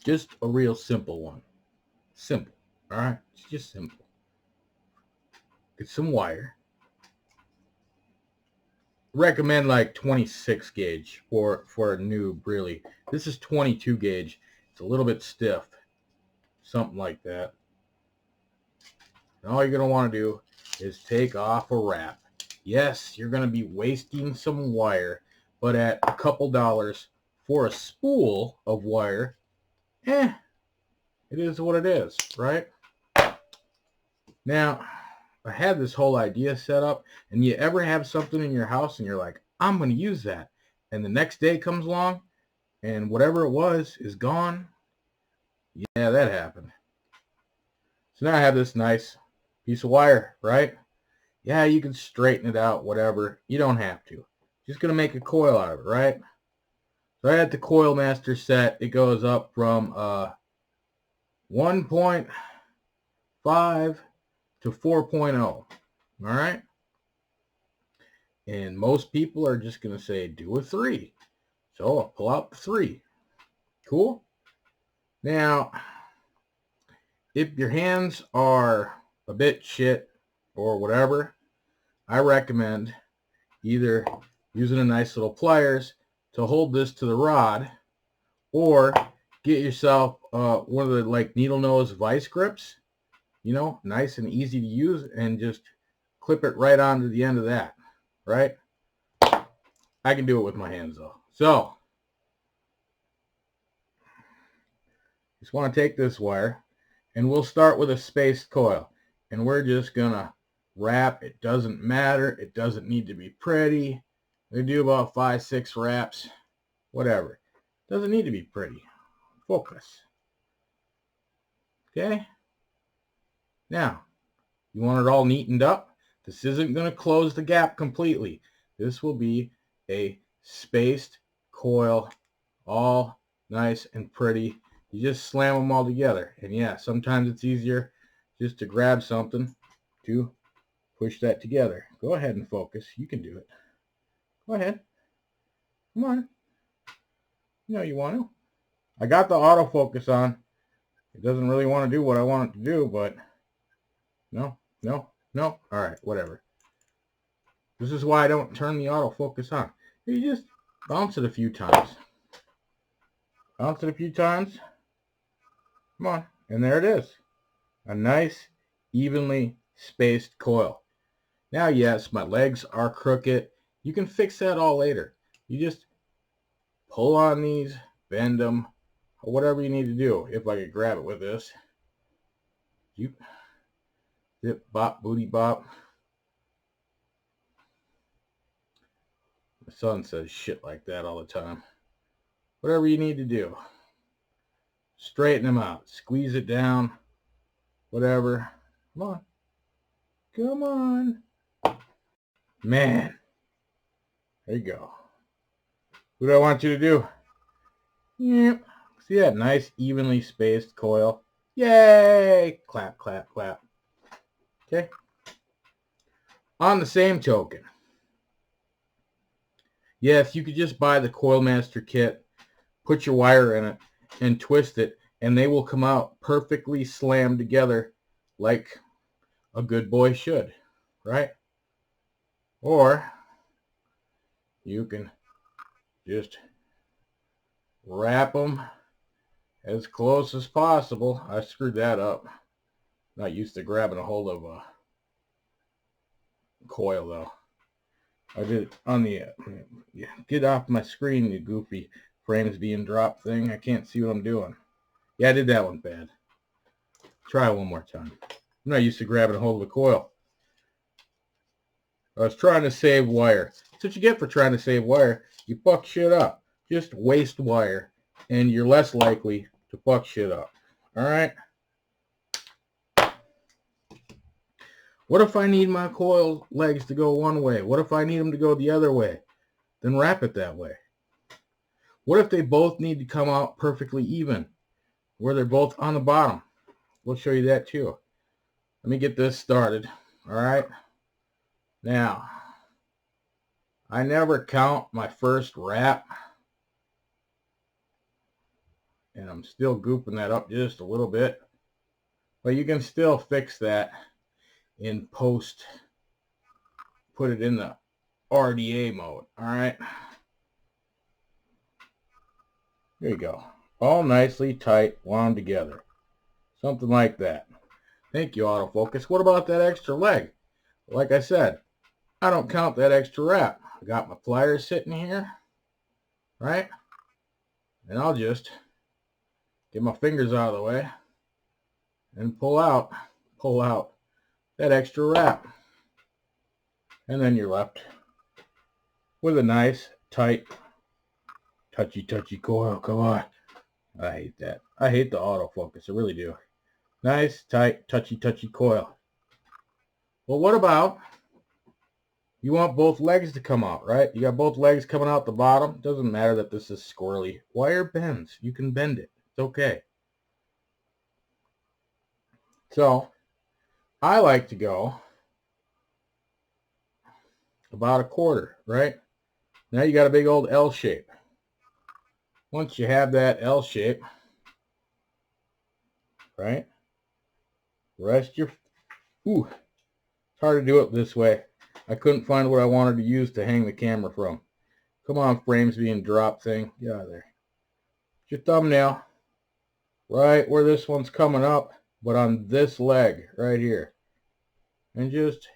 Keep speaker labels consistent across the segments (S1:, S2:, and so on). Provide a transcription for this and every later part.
S1: Just a real simple one. Simple. All right? It's just simple. Get some wire. Recommend like 26 gauge for a noob, really. This is 22 gauge. It's a little bit stiff. Something like that. And all you're going to want to do is take off a wrap. Yes, you're going to be wasting some wire, but at a couple dollars for a spool of wire, it is what it is, right? Now, I had this whole idea set up, and you ever have something in your house and you're like, I'm going to use that. And the next day comes along and whatever it was is gone. Yeah, that happened. So now I have this nice piece of wire, right? Yeah, you can straighten it out, whatever. You don't have to. Just going to make a coil out of it, right? So I had the Coil Master set. It goes up from 1.5 to 4.0. All right? And most people are just going to say, do a 3. So I'll pull out the 3. Cool? Now, if your hands are a bit shit or whatever, I recommend either using a nice little pliers to hold this to the rod, or get yourself one of the like needle nose vice grips, you know, nice and easy to use, and just clip it right onto the end of that, right? I can do it with my hands though. So, just want to take this wire, and we'll start with a spaced coil, and we're just gonna wrap. It doesn't matter. It doesn't need to be pretty. We do about 5-6 wraps, whatever. Doesn't need to be pretty. Focus. Okay? Now, you want it all neatened up. This isn't going to close the gap completely. This will be a spaced coil, all nice and pretty. You just slam them all together. And yeah, sometimes it's easier just to grab something to push that together. Go ahead and focus. You can do it. Go ahead. Come on. You know you want to. I got the autofocus on. It doesn't really want to do what I want it to do, but no. All right, whatever. This is why I don't turn the autofocus on. You just bounce it a few times. Bounce it a few times. Come on. And there it is. A nice, evenly spaced coil. Now, yes, my legs are crooked. You can fix that all later. You just pull on these, bend them, or whatever you need to do. If I could grab it with this. Zip, bop, booty, bop. My son says shit like that all the time. Whatever you need to do. Straighten them out. Squeeze it down. Whatever. Come on. Come on. Man. There you go. What do I want you to do? Yep. See that nice, evenly spaced coil? Yay! Clap, clap, clap. Okay. On the same token, yes, you could just buy the Coil Master kit, put your wire in it, and twist it, and they will come out perfectly slammed together like a good boy should, right? Or you can just wrap them as close as possible. I screwed that up. Not used to grabbing a hold of a coil though. I did it on the get off my screen, you goofy frames being dropped thing. I can't see what I'm doing. Yeah, I did that one bad. Try one more time. I'm not used to grabbing a hold of the coil. I was trying to save wire. That's what you get for trying to save wire. You fuck shit up. Just waste wire, and you're less likely to fuck shit up. All right? What if I need my coil legs to go one way? What if I need them to go the other way? Then wrap it that way. What if they both need to come out perfectly even, where they're both on the bottom? We'll show you that too. Let me get this started. All right? Now, I never count my first wrap, and And I'm still gooping that up just a little bit. But you can still fix that in post. Put it in the RDA mode. All right. There you go. All nicely tight, wound together. Something like that. Thank you, autofocus. What about that extra leg? Like I said, I don't count that extra wrap. I got my pliers sitting here, right? And I'll just get my fingers out of the way and pull out that extra wrap. And then you're left with a nice, tight, touchy coil. Come on. I hate that. I hate the autofocus. I really do. Nice, tight, touchy coil. Well, what about you want both legs to come out, right? You got both legs coming out the bottom. Doesn't matter that this is squirrely. Wire bends. You can bend it. It's okay. So, I like to go about a quarter, right? Now you got a big old L shape. Once you have that L shape, right? Rest your... Ooh, it's hard to do it this way. I couldn't find what I wanted to use to hang the camera from. Come on, frames being dropped thing. Get out of there. Your thumbnail. Right where this one's coming up, but on this leg right here. And just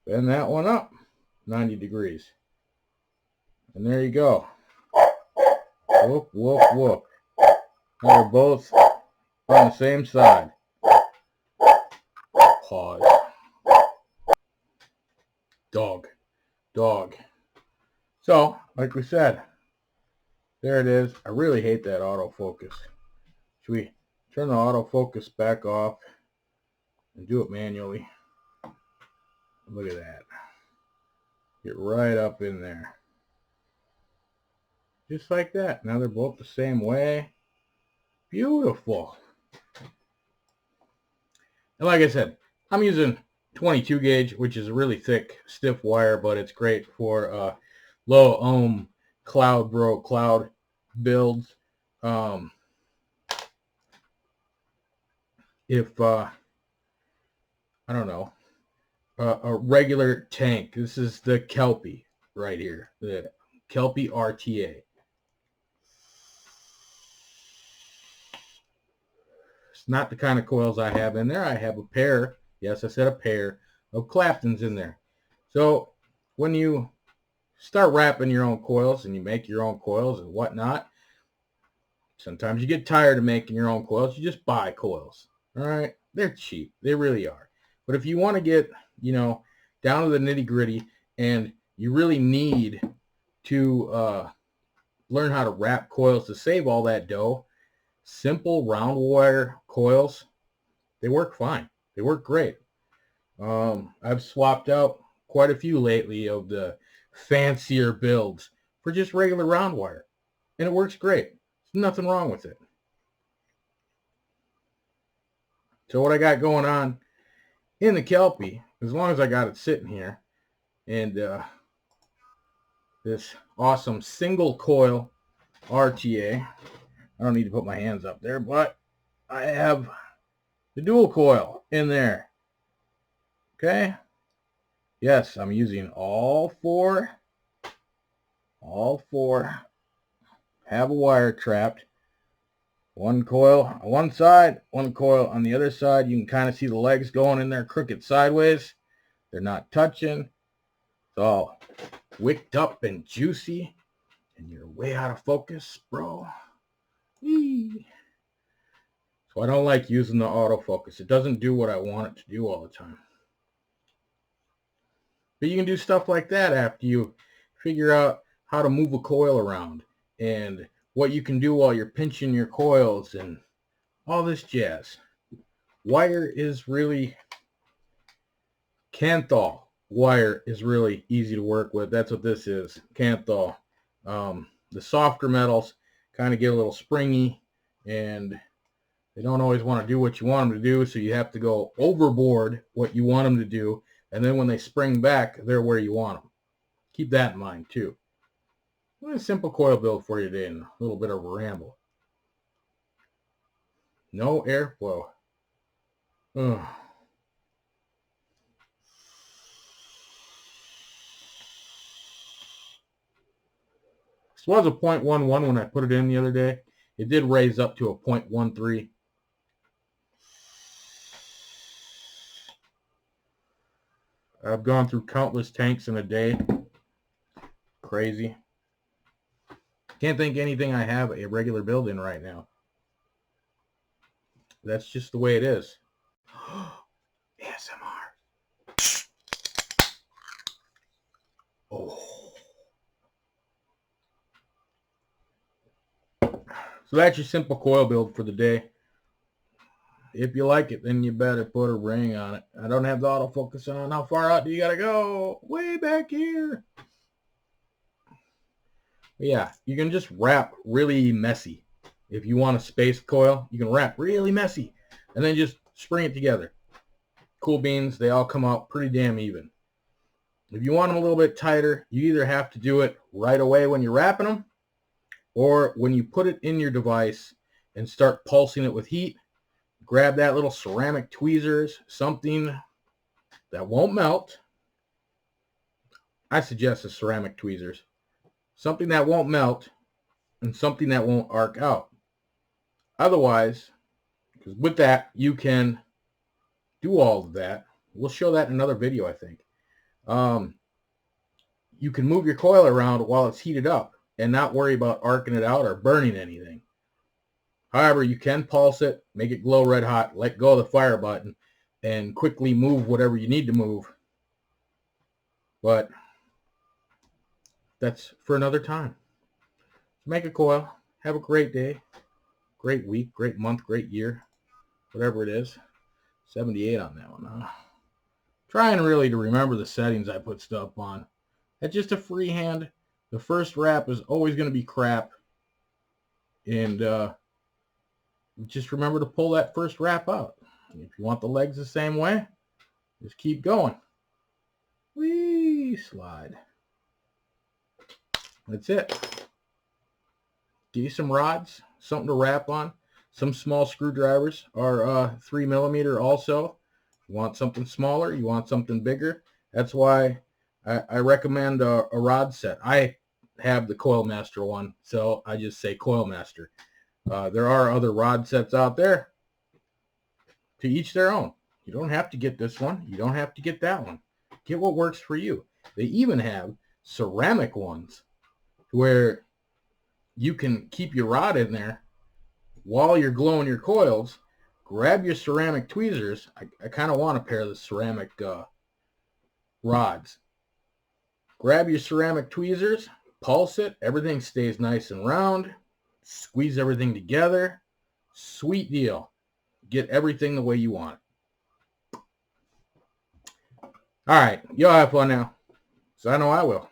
S1: bend that one up 90 degrees. And there you go. Whoop, whoop, whoop. Now they're both on the same side. Pause. Dog. So, like we said, there it is. I really hate that autofocus. Should we turn the autofocus back off and do it manually? Look at that. Get right up in there. Just like that. Now they're both the same way. Beautiful. And like I said, I'm using 22 gauge, which is a really thick, stiff wire, but it's great for low ohm cloud builds. If I don't know, a regular tank. This is the Kelpie right here, the Kelpie RTA. It's not the kind of coils I have in there. I have a pair, yes, I said a pair of Claptons in there. So when you start wrapping your own coils and you make your own coils and whatnot, sometimes you get tired of making your own coils. You just buy coils. All right, they're cheap. They really are. But if you want to get, down to the nitty gritty and you really need to learn how to wrap coils to save all that dough, simple round wire coils, they work fine. They work great. I've swapped out quite a few lately of the fancier builds for just regular round wire. And it works great. There's nothing wrong with it. So what I got going on in the Kelpie, as long as I got it sitting here, and this awesome single coil RTA, I don't need to put my hands up there, but I have the dual coil in there. Okay. Yes, I'm using all four. Have a wire trapped. One coil on one side, one coil on the other side. You can kind of see the legs going in there crooked sideways. They're not touching. It's all wicked up and juicy. And you're way out of focus, bro. Whee. So I don't like using the autofocus. It doesn't do what I want it to do all the time. But you can do stuff like that after you figure out how to move a coil around and what you can do while you're pinching your coils and all this jazz. Wire is really, Kanthal wire is really easy to work with. That's what this is, Kanthal. The softer metals kind of get a little springy and they don't always want to do what you want them to do, so you have to go overboard what you want them to do, and then when they spring back, they're where you want them. Keep that in mind too. A simple coil build for you today and a little bit of a ramble. No airflow. Ugh. This was a 0.11 when I put it in the other day. It did raise up to a 0.13. I've gone through countless tanks in a day. Crazy. Can't think anything I have a regular build in right now. That's just the way it is. ASMR. Oh. So that's your simple coil build for the day. If you like it, then you better put a ring on it. I don't have the autofocus on. How far out do you gotta go? Way back here. But yeah, you can just wrap really messy. If you want a space coil, you can wrap really messy and then just spring it together. Cool beans, they all come out pretty damn even. If you want them a little bit tighter, you either have to do it right away when you're wrapping them, or when you put it in your device and start pulsing it with heat, grab that little ceramic tweezers, something that won't melt. I suggest the ceramic tweezers. Something that won't melt and something that won't arc out. Otherwise, because with that, you can do all of that. We'll show that in another video, I think. You can move your coil around while it's heated up and not worry about arcing it out or burning anything. However, you can pulse it, make it glow red hot, let go of the fire button, and quickly move whatever you need to move. But that's for another time. So make a coil. Have a great day, great week, great month, great year, whatever it is. 78 on that one. Trying really to remember the settings I put stuff on. That's just a freehand. The first wrap is always going to be crap. And just remember to pull that first wrap out. And if you want the legs the same way, just keep going. Whee, slide. That's it. Get you some rods, something to wrap on. Some small screwdrivers are 3mm also. You want something smaller, you want something bigger. That's why I recommend a rod set. I have the Coil Master one, so I just say Coil Master. There are other rod sets out there. To each their own. You don't have to get this one. You don't have to get that one. Get what works for you. They even have ceramic ones where you can keep your rod in there while you're glowing your coils. Grab your ceramic tweezers. I kind of want a pair of the ceramic rods. Grab your ceramic tweezers, pulse it. Everything stays nice and round. Squeeze everything together. Sweet deal. Get everything the way you want it. All right, y'all have fun now. So I know I will.